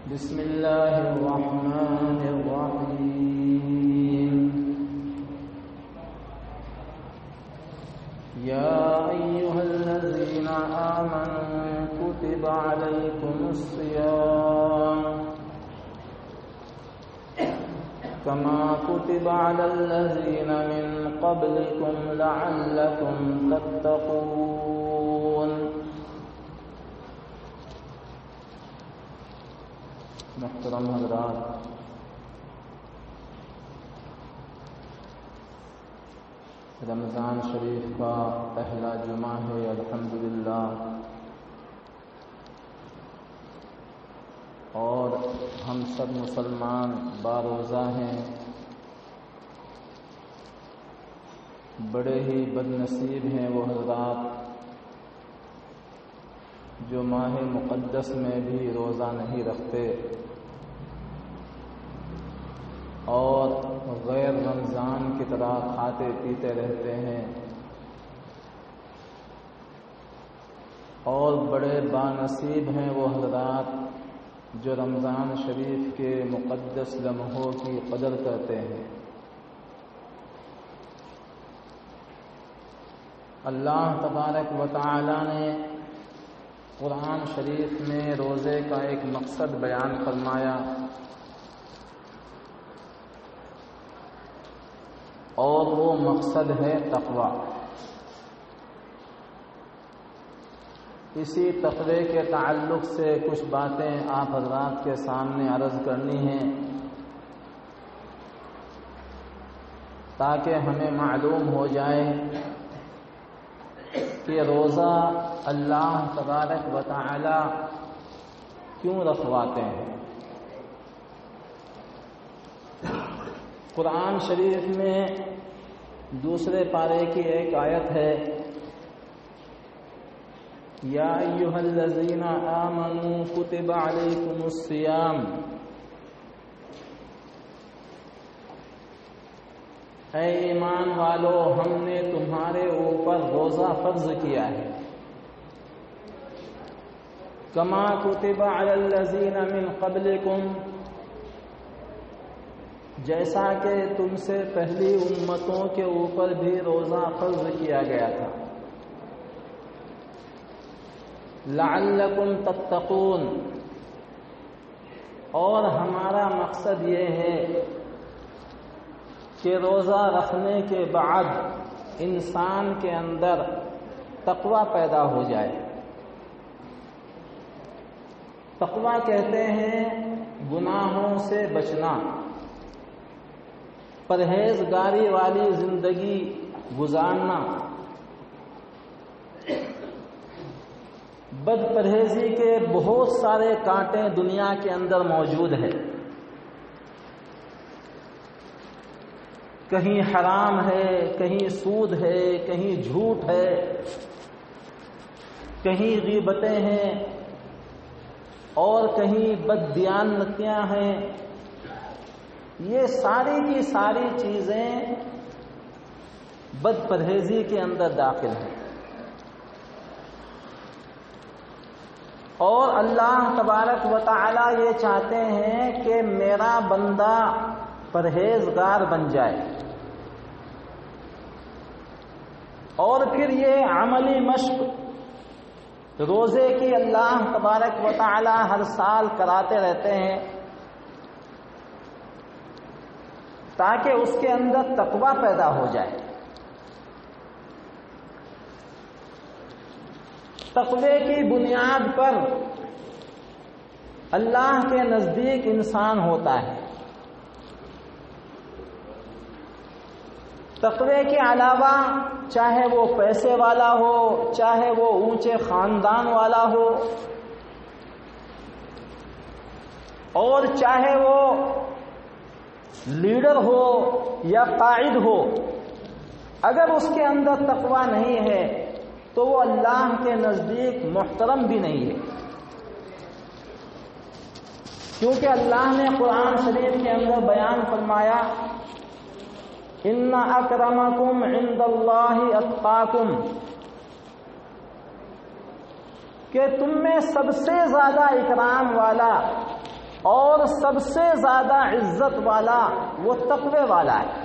بسم الله الرحمن الرحيم يا أيها الذين آمنوا كتب عليكم الصيام كما كتب على الذين من قبلكم لعلكم تتقون. محترم حضرات، رمضان شریف کا پہلا جمعہ ہے الحمدللہ، اور ہم سب مسلمان باروزہ ہیں. بڑے ہی بد نصیب ہیں وہ حضرات جو ماہ مقدس میں بھی روزہ نہیں رکھتے اور غیر رمضان کی طرح کھاتے پیتے رہتے ہیں، اور بڑے بانصیب ہیں وہ حضرات جو رمضان شریف کے مقدس لمحوں کی قدر کرتے ہیں. اللہ تبارک و تعالی نے قرآن شریف میں روزے کا ایک مقصد بیان فرمایا، اور وہ مقصد ہے تقوی. اسی تقوی کے تعلق سے کچھ باتیں آپ حضرات کے سامنے عرض کرنی ہیں تاکہ ہمیں معلوم ہو جائے کہ روزہ اللہ تبارک و تعالی کیوں رکھواتے ہیں. قرآن شریف میں دوسرے پارے کی ایک آیت ہے، یا ایھا الذین آمنوا کتب علیکم الصیام. اے ایمان والو، ہم نے تمہارے اوپر روزہ فرض کیا ہے. کما کتب علی الذین من قبلکم، جیسا کہ تم سے پہلی امتوں کے اوپر بھی روزہ فرض کیا گیا تھا. لعلکم تتقون، اور ہمارا مقصد یہ ہے کہ روزہ رکھنے کے بعد انسان کے اندر تقوی پیدا ہو جائے. تقوی کہتے ہیں گناہوں سے بچنا، پرہیزگاری والی زندگی گزارنا. بد پرہیزی کے بہت سارے کانٹے دنیا کے اندر موجود ہیں. کہیں حرام ہے، کہیں سود ہے، کہیں جھوٹ ہے، کہیں غیبتیں ہیں، اور کہیں بددیانتیاں ہیں. یہ ساری کی ساری چیزیں بد پرہیزی کے اندر داخل ہیں، اور اللہ تبارک و تعالی یہ چاہتے ہیں کہ میرا بندہ پرہیزگار بن جائے. اور پھر یہ عملی مشق روزے کی اللہ تبارک و تعالی ہر سال کراتے رہتے ہیں تاکہ اس کے اندر تقوی پیدا ہو جائے. تقوی کی بنیاد پر اللہ کے نزدیک انسان ہوتا ہے. تقوی کے علاوہ چاہے وہ پیسے والا ہو، چاہے وہ اونچے خاندان والا ہو، اور چاہے وہ لیڈر ہو یا قائد ہو، اگر اس کے اندر تقوی نہیں ہے تو وہ اللہ کے نزدیک محترم بھی نہیں ہے. کیونکہ اللہ نے قرآن شریف کے اندر بیان فرمایا، ان اکرمکم عند اللہ اتقاکم، کہ تم میں سب سے زیادہ اکرام والا اور سب سے زیادہ عزت والا وہ تقوی والا ہے۔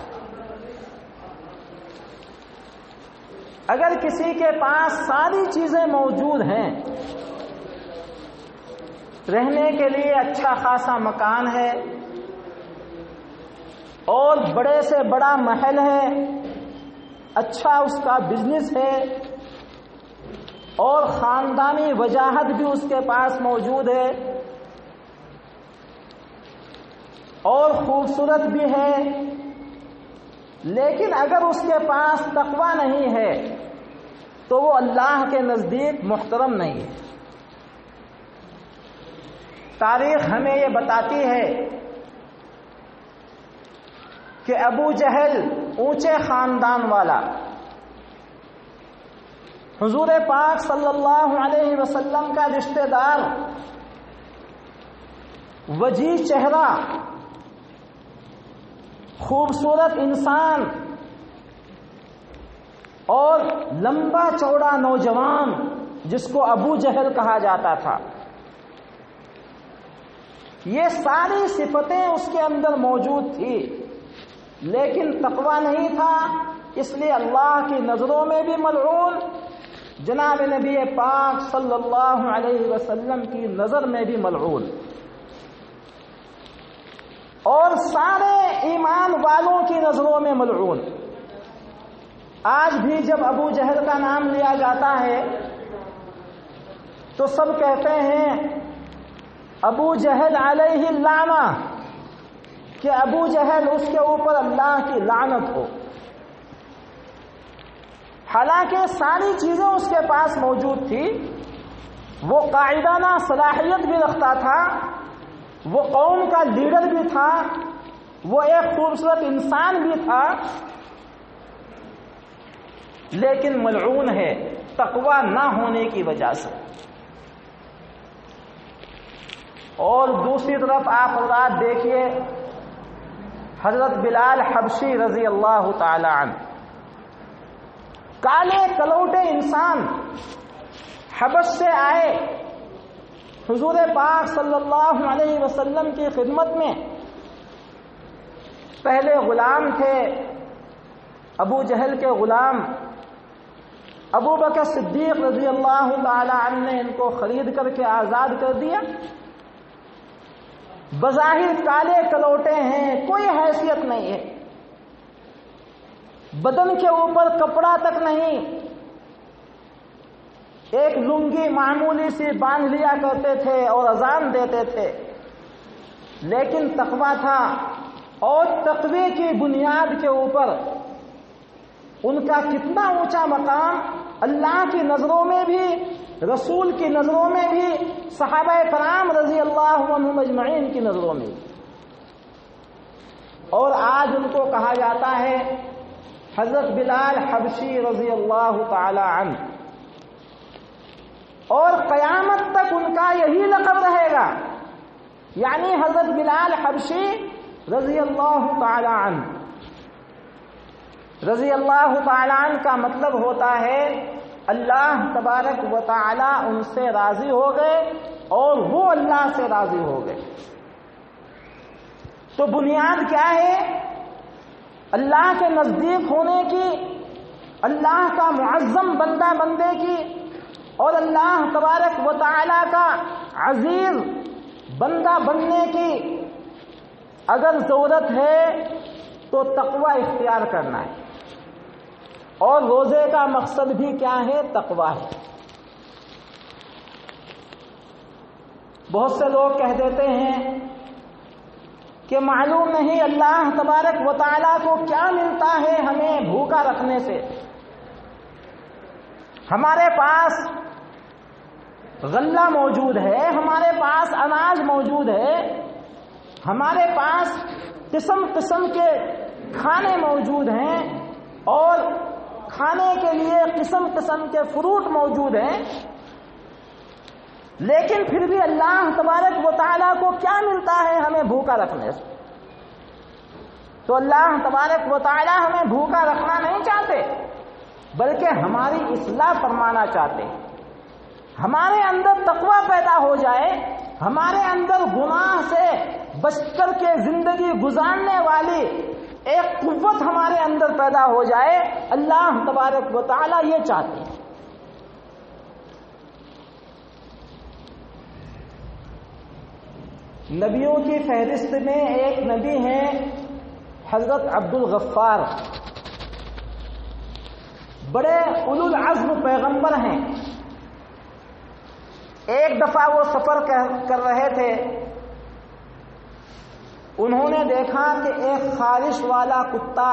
اگر کسی کے پاس ساری چیزیں موجود ہیں، رہنے کے لیے اچھا خاصا مکان ہے اور بڑے سے بڑا محل ہے، اچھا اس کا بزنس ہے اور خاندانی وجاہت بھی اس کے پاس موجود ہے اور خوبصورت بھی ہے، لیکن اگر اس کے پاس تقوی نہیں ہے تو وہ اللہ کے نزدیک محترم نہیں ہے۔ تاریخ ہمیں یہ بتاتی ہے کہ ابو جہل اونچے خاندان والا، حضور پاک صلی اللہ علیہ وسلم کا رشتہ دار، وجیح چہرہ، خوبصورت انسان اور لمبا چوڑا نوجوان جس کو ابو جہل کہا جاتا تھا، یہ ساری صفتیں اس کے اندر موجود تھی، لیکن تقوی نہیں تھا، اس لیے اللہ کی نظروں میں بھی ملعون، جناب نبی پاک صلی اللہ علیہ وسلم کی نظر میں بھی ملعون، اور سارے ایمان والوں کی نظروں میں ملعون۔ آج بھی جب ابو جہل کا نام لیا جاتا ہے تو سب کہتے ہیں ابو جہل علیہ اللعنہ، کہ ابو جہل اس کے اوپر اللہ کی لعنت ہو، حالانکہ ساری چیزیں اس کے پاس موجود تھی، وہ قائدانہ صلاحیت بھی رکھتا تھا، وہ قوم کا لیڈر بھی تھا، وہ ایک خوبصورت انسان بھی تھا، لیکن ملعون ہے تقوی نہ ہونے کی وجہ سے۔ اور دوسری طرف آپ حضرات دیکھیے حضرت بلال حبشی رضی اللہ تعالی عنہ، کالے کلوٹے انسان، حبش سے آئے، حضور پاک صلی اللہ علیہ وسلم کی خدمت میں، پہلے غلام تھے، ابو جہل کے غلام، ابو بکر صدیق رضی اللہ تعالی عنہ نے ان کو خرید کر کے آزاد کر دیا۔ بظاہر کالے کلوٹے ہیں، کوئی حیثیت نہیں ہے، بدن کے اوپر کپڑا تک نہیں، ایک لنگی معمولی سی باندھ لیا کرتے تھے اور اذان دیتے تھے، لیکن تقوی تھا، اور تقوی کی بنیاد کے اوپر ان کا کتنا اونچا مقام اللہ کی نظروں میں بھی، رسول کی نظروں میں بھی، صحابہ کرام رضی اللہ عنہم اجمعین کی نظروں میں بھی۔ اور آج ان کو کہا جاتا ہے حضرت بلال حبشی رضی اللہ تعالی عنہ، اور قیامت تک ان کا یہی لقب رہے گا، یعنی حضرت بلال حبشی رضی اللہ تعالی عنہ۔ رضی اللہ تعالی عنہ کا مطلب ہوتا ہے اللہ تبارک و تعالی ان سے راضی ہو گئے اور وہ اللہ سے راضی ہو گئے۔ تو بنیاد کیا ہے؟ اللہ کے نزدیک ہونے کی، اللہ کا معظم بندہ بندے کی، اور اللہ تبارک و تعالی کا عزیز بندہ بننے کی اگر ضرورت ہے تو تقوی اختیار کرنا ہے، اور روزے کا مقصد بھی کیا ہے؟ تقوی ہے۔ بہت سے لوگ کہہ دیتے ہیں کہ معلوم نہیں اللہ تبارک و تعالیٰ کو کیا ملتا ہے ہمیں بھوکا رکھنے سے۔ ہمارے پاس غلہ موجود ہے، ہمارے پاس اناج موجود ہے، ہمارے پاس قسم قسم کے کھانے موجود ہیں، اور کھانے کے لیے قسم قسم کے فروٹ موجود ہیں، لیکن پھر بھی اللہ تبارک و تعالیٰ کو کیا ملتا ہے ہمیں بھوکا رکھنے سے؟ تو اللہ تبارک و تعالیٰ ہمیں بھوکا رکھنا نہیں چاہتے، بلکہ ہماری اصلاح فرمانا چاہتے ہیں، ہمارے اندر تقوی پیدا ہو جائے، ہمارے اندر گناہ سے بچ کر کے زندگی گزارنے والی ایک قوت ہمارے اندر پیدا ہو جائے، اللہ تبارک و تعالیٰ یہ چاہتے ہیں۔ نبیوں کی فہرست میں ایک نبی ہیں حضرت عبد الغفار، بڑے اولو العزم پیغمبر ہیں۔ ایک دفعہ وہ سفر کر رہے تھے، انہوں نے دیکھا کہ ایک خارش والا کتا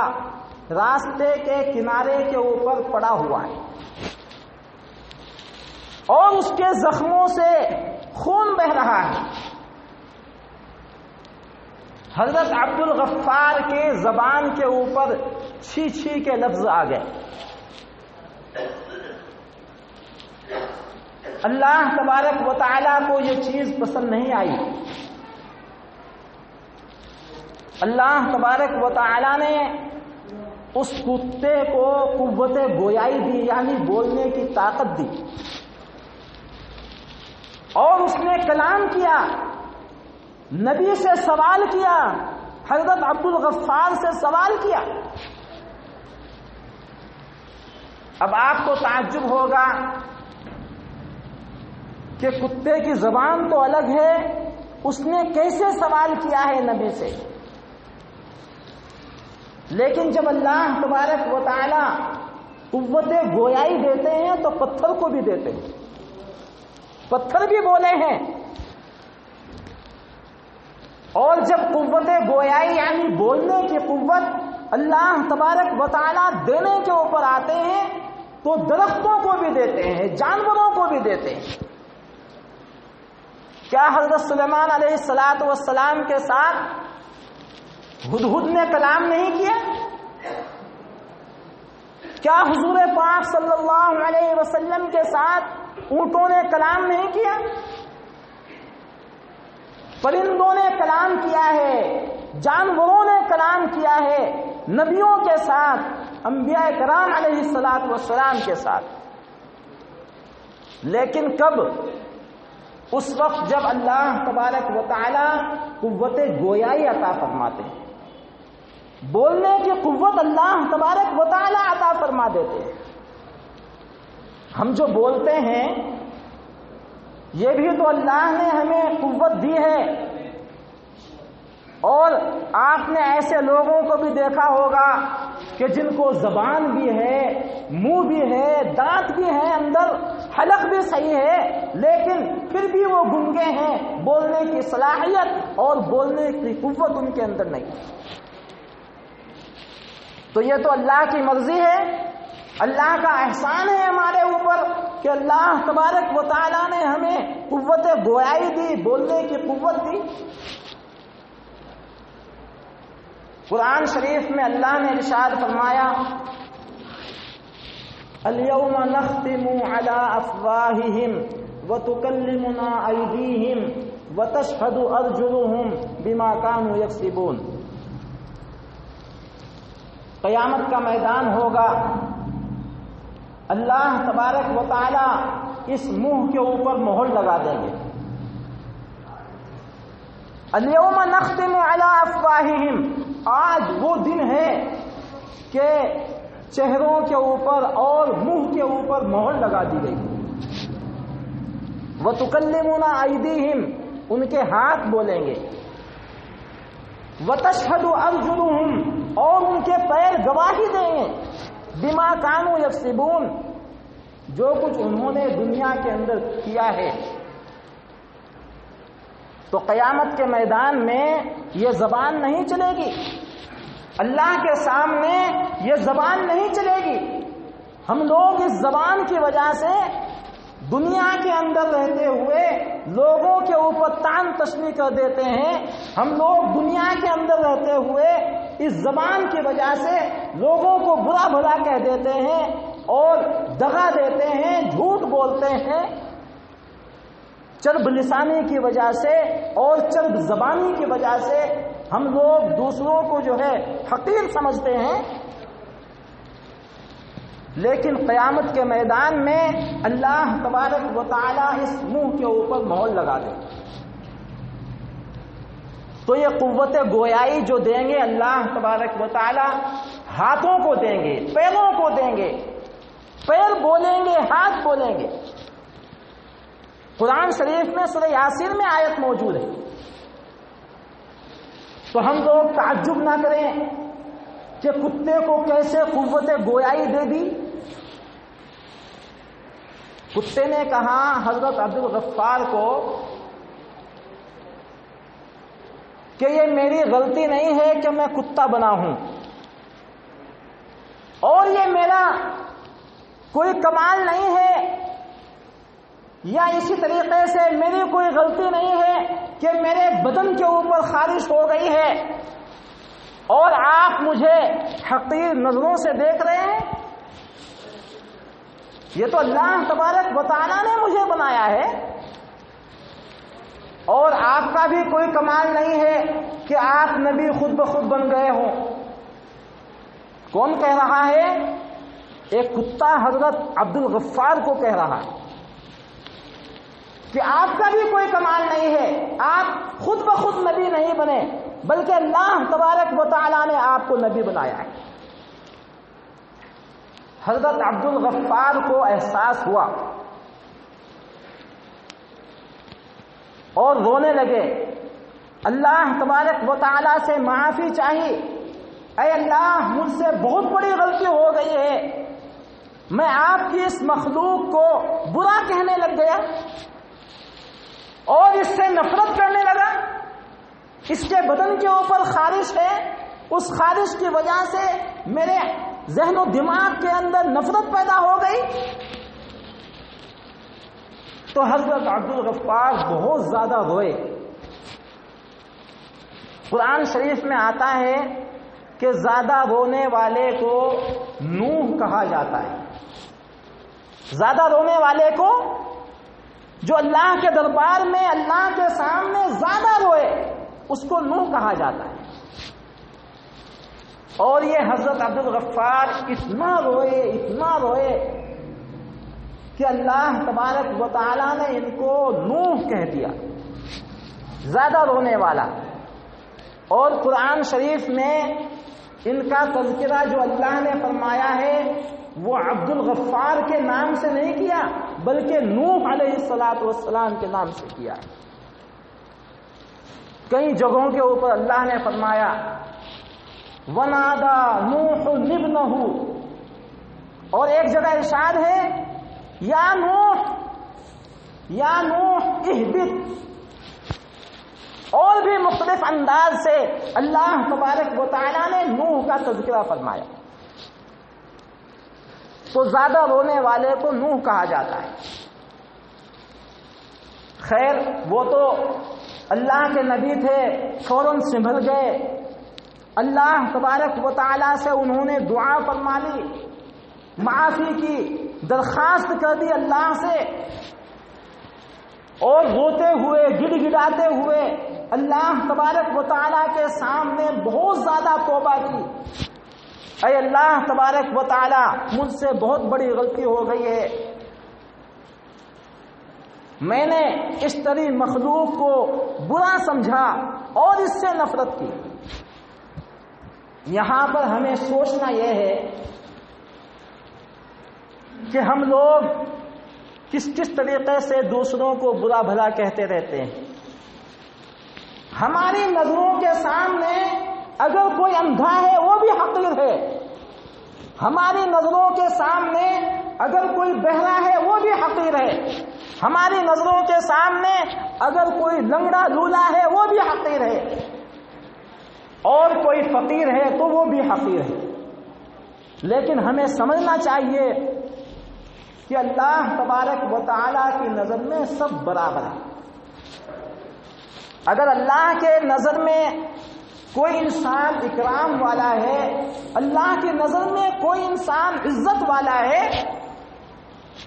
راستے کے کنارے کے اوپر پڑا ہوا ہے اور اس کے زخموں سے خون بہ رہا ہے۔ حضرت عبد الغفار کے زبان کے اوپر چھی چھی کے لفظ آ گئے۔ اللہ تبارک و تعالیٰ کو یہ چیز پسند نہیں آئی۔ اللہ تبارک و تعالیٰ نے اس کتے کو قوت گویائی دی، یعنی بولنے کی طاقت دی، اور اس نے کلام کیا، نبی سے سوال کیا، حضرت عبد الغفار سے سوال کیا۔ اب آپ کو تعجب ہوگا کہ کتے کی زبان تو الگ ہے، اس نے کیسے سوال کیا ہے نبی سے؟ لیکن جب اللہ تبارک و تعالی قوت گویائی دیتے ہیں تو پتھر کو بھی دیتے ہیں، پتھر بھی بولے ہیں۔ اور جب قوت گویائی یعنی بولنے کی قوت اللہ تبارک و تعالی دینے کے اوپر آتے ہیں تو درختوں کو بھی دیتے ہیں، جانوروں کو بھی دیتے ہیں۔ کیا حضرت سلیمان علیہ السلام کے ساتھ ہدہد نے کلام نہیں کیا؟ کیا حضور پاک صلی اللہ علیہ وسلم کے ساتھ اونٹوں نے کلام نہیں کیا؟ پرندوں نے کلام کیا ہے، جانوروں نے کلام کیا ہے، نبیوں کے ساتھ، انبیاء کرام علیہ السلام کے ساتھ۔ لیکن کب؟ اس وقت جب اللہ تبارک و تعالی قوت گویائی عطا فرماتے ہیں، بولنے کی قوت اللہ تبارک و تعالی عطا فرما دیتے ہیں۔ ہم جو بولتے ہیں یہ بھی تو اللہ نے ہمیں قوت دی ہے، اور آپ نے ایسے لوگوں کو بھی دیکھا ہوگا کہ جن کو زبان بھی ہے، منہ بھی ہے، دانت بھی ہے، اندر حلق بھی صحیح ہے، لیکن پھر بھی وہ گنگے ہیں، بولنے کی صلاحیت اور بولنے کی قوت ان کے اندر نہیں۔ تو یہ تو اللہ کی مرضی ہے، اللہ کا احسان ہے ہمارے اوپر کہ اللہ تبارک و تعالیٰ نے ہمیں قوت گویائی دی، بولنے کی قوت دی۔ قرآن شریف میں اللہ نے ارشاد فرمایا، اليوم نختم على افواههم وتكلمنا ايديهم وتشهد ارجلهم بما كانوا يكسبون۔ قیامت کا میدان ہوگا، اللہ تبارک و تعالی اس منہ کے اوپر مہر لگا دیں گے۔ اليوم نختم على افواههم، آج وہ دن ہے کہ چہروں کے اوپر اور منہ کے اوپر مہر لگا دی گئی۔ وَتُكَلِّمُنَا أَيْدِيهِمْ، ان کے ہاتھ بولیں گے۔ وَتَشْهَدُ أَرْجُلُهُمْ، اور ان کے پیر گواہی دیں گے۔ بِمَا كَانُوا يَكْسِبُونَ، جو کچھ انہوں نے دنیا کے اندر کیا ہے۔ تو قیامت کے میدان میں یہ زبان نہیں چلے گی، اللہ کے سامنے یہ زبان نہیں چلے گی۔ ہم لوگ اس زبان کی وجہ سے دنیا کے اندر رہتے ہوئے لوگوں کے اوپر طعن تشنیع کر دیتے ہیں، ہم لوگ دنیا کے اندر رہتے ہوئے اس زبان کی وجہ سے لوگوں کو برا بھلا کہہ دیتے ہیں اور دغا دیتے ہیں، جھوٹ بولتے ہیں۔ چرب لسانی کی وجہ سے اور چرب زبانی کی وجہ سے ہم لوگ دوسروں کو جو ہے حقیر سمجھتے ہیں، لیکن قیامت کے میدان میں اللہ تبارک و تعالی اس منہ کے اوپر مہر لگا دے۔ تو یہ قوت گویائی جو دیں گے اللہ تبارک و تعالی ہاتھوں کو دیں گے، پیروں کو دیں گے، پیر بولیں گے، ہاتھ بولیں گے۔ قرآن شریف میں سورہ یاسین میں آیت موجود ہے، تو ہم لوگ تعجب نہ کریں کہ کتے کو کیسے قوت گویائی دے دی۔ کتے نے کہا حضرت عبد الغفار کو کہ یہ میری غلطی نہیں ہے کہ میں کتا بنا ہوں، اور یہ میرا کوئی کمال نہیں ہے، یا اسی طریقے سے میری کوئی غلطی نہیں ہے کہ میرے بدن کے اوپر خارش ہو گئی ہے اور آپ مجھے حقیر نظروں سے دیکھ رہے ہیں۔ یہ تو اللہ تبارک و تعالیٰ نے مجھے بنایا ہے، اور آپ کا بھی کوئی کمال نہیں ہے کہ آپ نبی خود بخود بن گئے ہوں۔ کون کہہ رہا ہے؟ ایک کتا حضرت عبد الغفار کو کہہ رہا ہے کہ آپ کا بھی کوئی کمال نہیں ہے، آپ خود بخود نبی نہیں بنے، بلکہ اللہ تبارک و تعالیٰ نے آپ کو نبی بنایا ہے۔ حضرت عبد الغفار کو احساس ہوا اور رونے لگے، اللہ تبارک و تعالیٰ سے معافی چاہیے، اے اللہ مجھ سے بہت بڑی غلطی ہو گئی ہے، میں آپ کی اس مخلوق کو برا کہنے لگ گیا اور اس سے نفرت کرنے لگا۔ اس کے بدن کے اوپر خارش ہے، اس خارش کی وجہ سے میرے ذہن و دماغ کے اندر نفرت پیدا ہو گئی۔ تو حضرت عبد الغفار بہت زیادہ روئے۔ قرآن شریف میں آتا ہے کہ زیادہ رونے والے کو نوح کہا جاتا ہے۔ زیادہ رونے والے کو، جو اللہ کے دربار میں اللہ کے سامنے زیادہ روئے، اس کو نوح کہا جاتا ہے۔ اور یہ حضرت عبد الغفار اتنا روئے کہ اللہ تبارک و تعالیٰ نے ان کو نوح کہہ دیا، زیادہ رونے والا۔ اور قرآن شریف میں ان کا تذکرہ جو اللہ نے فرمایا ہے وہ عبد الغفار کے نام سے نہیں کیا، بلکہ نوح علیہ الصلوۃ والسلام کے نام سے کیا۔ کئی جگہوں کے اوپر اللہ نے فرمایا وَنَادَى نُوحٌ ابْنَهُ، اور ایک جگہ ارشاد ہے یا نوح اہبط، اور بھی مختلف انداز سے اللہ تبارک و تعالیٰ نے نوح کا تذکرہ فرمایا۔ تو زیادہ رونے والے کو نوح کہا جاتا ہے۔ خیر، وہ تو اللہ کے نبی تھے، فوراً سنبھل گئے، اللہ تبارک و تعالیٰ سے انہوں نے دعا فرما لی، معافی کی درخواست کر دی اللہ سے، اور روتے ہوئے گڑ گڑاتے ہوئے اللہ تبارک و تعالیٰ کے سامنے بہت زیادہ توبہ کی، اے اللہ تبارک و تعالیٰ مجھ سے بہت بڑی غلطی ہو گئی ہے، میں نے اس طرح مخلوق کو برا سمجھا اور اس سے نفرت کی۔ یہاں پر ہمیں سوچنا یہ ہے کہ ہم لوگ کس طریقے سے دوسروں کو برا بھلا کہتے رہتے ہیں۔ ہماری نظروں کے سامنے اگر کوئی اندھا ہے وہ بھی حقیر ہے، ہماری نظروں کے سامنے اگر کوئی بہرا ہے وہ بھی حقیر ہے، ہماری نظروں کے سامنے اگر کوئی لنگڑا لولا ہے وہ بھی حقیر ہے، اور کوئی فقیر ہے تو وہ بھی حقیر ہے۔ لیکن ہمیں سمجھنا چاہیے کہ اللہ تبارک و تعالیٰ کی نظر میں سب برابر ہے۔ اگر اللہ کے نظر میں کوئی انسان اکرام والا ہے، اللہ کی نظر میں کوئی انسان عزت والا ہے،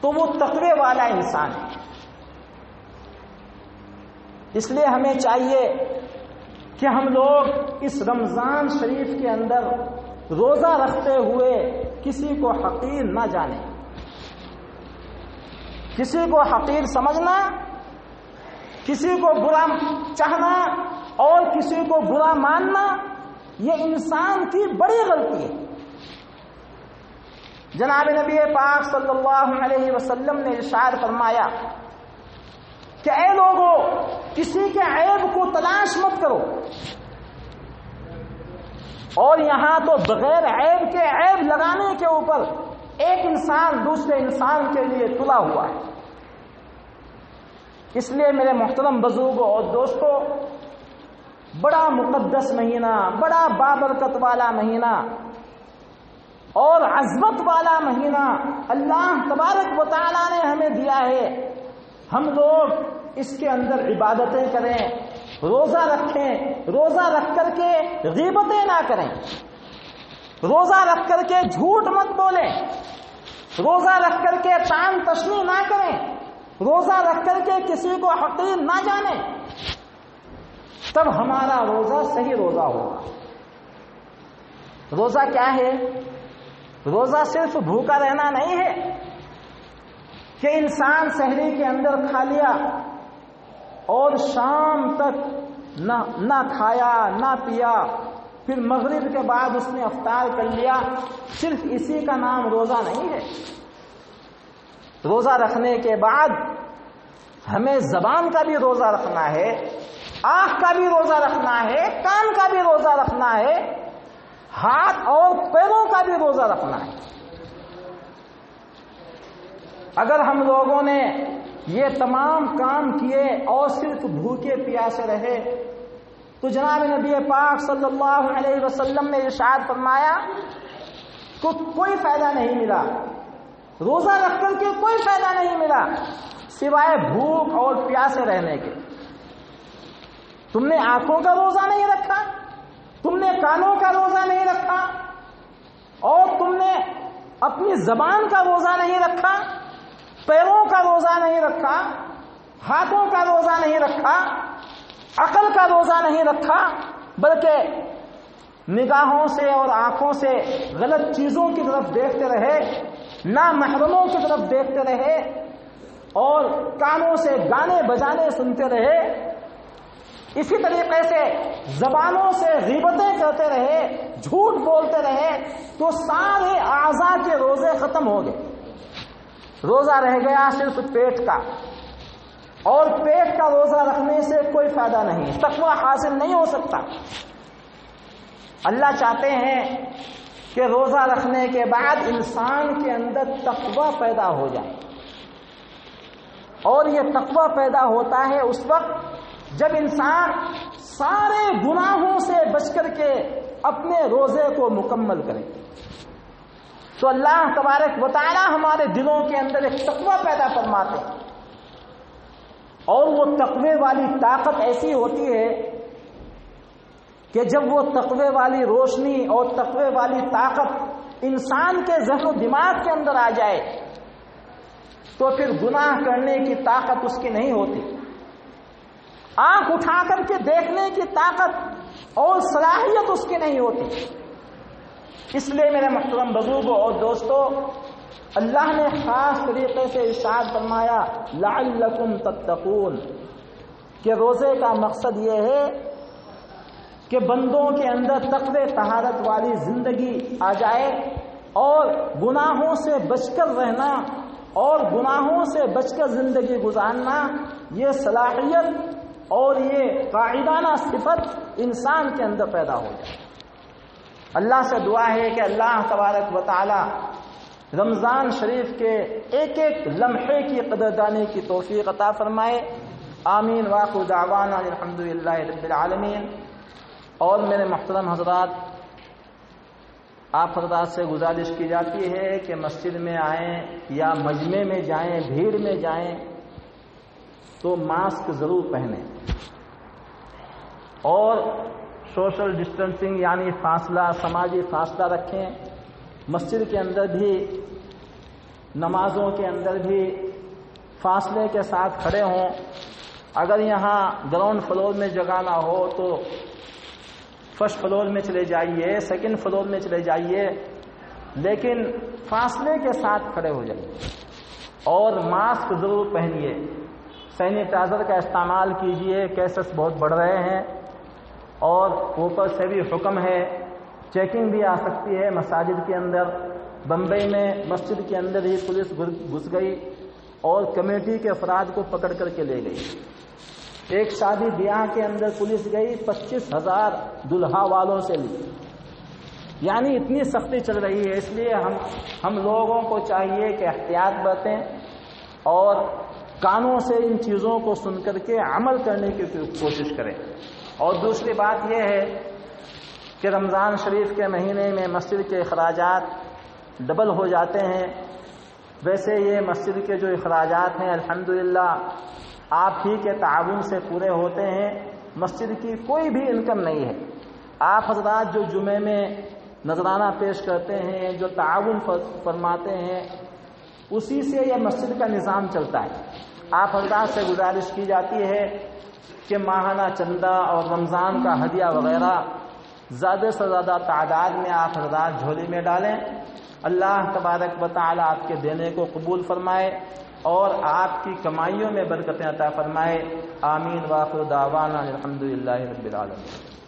تو وہ تقوی والا انسان ہے۔ اس لیے ہمیں چاہیے کہ ہم لوگ اس رمضان شریف کے اندر روزہ رکھتے ہوئے کسی کو حقیر نہ جانیں۔ کسی کو حقیر سمجھنا کسی کو برا چاہنا اور کسی کو برا ماننا یہ انسان کی بڑی غلطی ہے۔ جناب نبی پاک صلی اللہ علیہ وسلم نے ارشاد فرمایا کہ اے لوگو، کسی کے عیب کو تلاش مت کرو، اور یہاں تو بغیر عیب کے عیب لگانے کے اوپر ایک انسان دوسرے انسان کے لیے تلا ہوا ہے۔ اس لیے میرے محترم بزرگوں اور دوستوں، بڑا مقدس مہینہ، بڑا بابرکت والا مہینہ اور عظمت والا مہینہ اللہ تبارک و تعالیٰ نے ہمیں دیا ہے۔ ہم لوگ اس کے اندر عبادتیں کریں، روزہ رکھیں، روزہ رکھ کر کے غیبتیں نہ کریں، روزہ رکھ کر کے جھوٹ مت بولیں، روزہ رکھ کر کے تان تشنی نہ کریں، روزہ رکھ کر کے کسی کو حقیر نہ جانیں، تب ہمارا روزہ صحیح روزہ ہوگا۔ روزہ کیا ہے؟ روزہ صرف بھوکا رہنا نہیں ہے کہ انسان سحری کے اندر کھا لیا اور شام تک نہ کھایا نہ پیا، پھر مغرب کے بعد اس نے افطار کر لیا، صرف اسی کا نام روزہ نہیں ہے۔ روزہ رکھنے کے بعد ہمیں زبان کا بھی روزہ رکھنا ہے، آنکھ کا بھی روزہ رکھنا ہے، کان کا بھی روزہ رکھنا ہے، ہاتھ اور پیروں کا بھی روزہ رکھنا ہے۔ اگر ہم لوگوں نے یہ تمام کام کیے اور صرف بھوکے پیاسے رہے تو جناب نبی پاک صلی اللہ علیہ وسلم نے ارشاد فرمایا کہ کوئی فائدہ نہیں ملا، روزہ رکھ کر کے کوئی فائدہ نہیں ملا سوائے بھوک اور پیاسے رہنے کے۔ تم نے آنکھوں کا روزہ نہیں رکھا، تم نے کانوں کا روزہ نہیں رکھا، اور تم نے اپنی زبان کا روزہ نہیں رکھا، پیروں کا روزہ نہیں رکھا، ہاتھوں کا روزہ نہیں رکھا، عقل کا روزہ نہیں رکھا، بلکہ نگاہوں سے اور آنکھوں سے غلط چیزوں کی طرف دیکھتے رہے، نامحرموں کی طرف دیکھتے رہے، اور کانوں سے گانے بجانے سنتے رہے، اسی طریقے سے زبانوں سے غیبتیں کرتے رہے، جھوٹ بولتے رہے، تو سارے اعضاء کے روزے ختم ہو گئے۔ روزہ رہ گیا صرف پیٹ کا، اور پیٹ کا روزہ رکھنے سے کوئی فائدہ نہیں، تقویٰ حاصل نہیں ہو سکتا۔ اللہ چاہتے ہیں کہ روزہ رکھنے کے بعد انسان کے اندر تقویٰ پیدا ہو جائے، اور یہ تقویٰ پیدا ہوتا ہے اس وقت جب انسان سارے گناہوں سے بچ کر کے اپنے روزے کو مکمل کرے۔ تو اللہ تبارک و تعالی ہمارے دلوں کے اندر ایک تقویٰ پیدا فرماتے ہیں، اور وہ تقوی والی طاقت ایسی ہوتی ہے کہ جب وہ تقوی والی روشنی اور تقوی والی طاقت انسان کے ذہن و دماغ کے اندر آ جائے تو پھر گناہ کرنے کی طاقت اس کی نہیں ہوتی، آنکھ اٹھا کر کے دیکھنے کی طاقت اور صلاحیت اس کی نہیں ہوتی۔ اس لیے میرے محترم بزرگوں اور دوستوں، اللہ نے خاص طریقے سے ارشاد فرمایا لعلکم تتقون، کہ روزے کا مقصد یہ ہے کہ بندوں کے اندر تقوی طہارت والی زندگی آ جائے، اور گناہوں سے بچ کر رہنا اور گناہوں سے بچ کر زندگی گزارنا، یہ صلاحیت اور یہ قاعدانہ صفت انسان کے اندر پیدا ہو جائے۔ اللہ سے دعا ہے کہ اللہ تبارک و تعالی رمضان شریف کے ایک ایک لمحے کی قدردانی کی توفیق عطا فرمائے۔ آمین واخر دعوانا الحمدللہ رب العالمین۔ اور میرے محترم حضرات، آپ حضرات سے گزارش کی جاتی ہے کہ مسجد میں آئیں یا مجمع میں جائیں، بھیڑ میں جائیں تو ماسک ضرور پہنیں، اور سوشل ڈسٹینسنگ یعنی فاصلہ، سماجی فاصلہ رکھیں۔ مسجد کے اندر بھی، نمازوں کے اندر بھی فاصلے کے ساتھ کھڑے ہوں۔ اگر یہاں گراؤنڈ فلور میں جگہ نہ ہو تو فرسٹ فلور میں چلے جائیے، سیکنڈ فلور میں چلے جائیے، لیکن فاصلے کے ساتھ کھڑے ہو جائیے، اور ماسک ضرور پہنیے۔ سینیٹائزر کا استعمال کیجئے، کیسز بہت بڑھ رہے ہیں، اور اوپر سے بھی حکم ہے چیکنگ بھی آ سکتی ہے مساجد کے اندر۔ بمبئی میں مسجد کے اندر ہی پولیس گھس گئی اور کمیٹی کے افراد کو پکڑ کر کے لے گئی۔ ایک شادی بیاہ کے اندر پولیس گئی، 25,000 دلہا والوں سے لی۔ یعنی اتنی سختی چل رہی ہے، اس لیے ہم لوگوں کو چاہیے کہ احتیاط برتیں اور کانوں سے ان چیزوں کو سن کر کے عمل کرنے کی کوشش کریں۔ اور دوسری بات یہ ہے کہ رمضان شریف کے مہینے میں مسجد کے اخراجات ڈبل ہو جاتے ہیں۔ ویسے یہ مسجد کے جو اخراجات ہیں الحمدللہ آپ ہی کے تعاون سے پورے ہوتے ہیں، مسجد کی کوئی بھی انکم نہیں ہے۔ آپ حضرات جو جمعے میں نذرانہ پیش کرتے ہیں، جو تعاون فرماتے ہیں، اسی سے یہ مسجد کا نظام چلتا ہے۔ آپ حضرات سے گزارش کی جاتی ہے کہ ماہانہ چندہ اور رمضان کا ہدیہ وغیرہ زیادہ سے زیادہ تعداد میں آپ حضرات جھولی میں ڈالیں۔ اللہ تبارک و تعالی آپ کے دینے کو قبول فرمائے اور آپ کی کمائیوں میں برکتیں عطا فرمائے۔ آمین۔ وآخر دعوانا الحمدللہ رب العالمین۔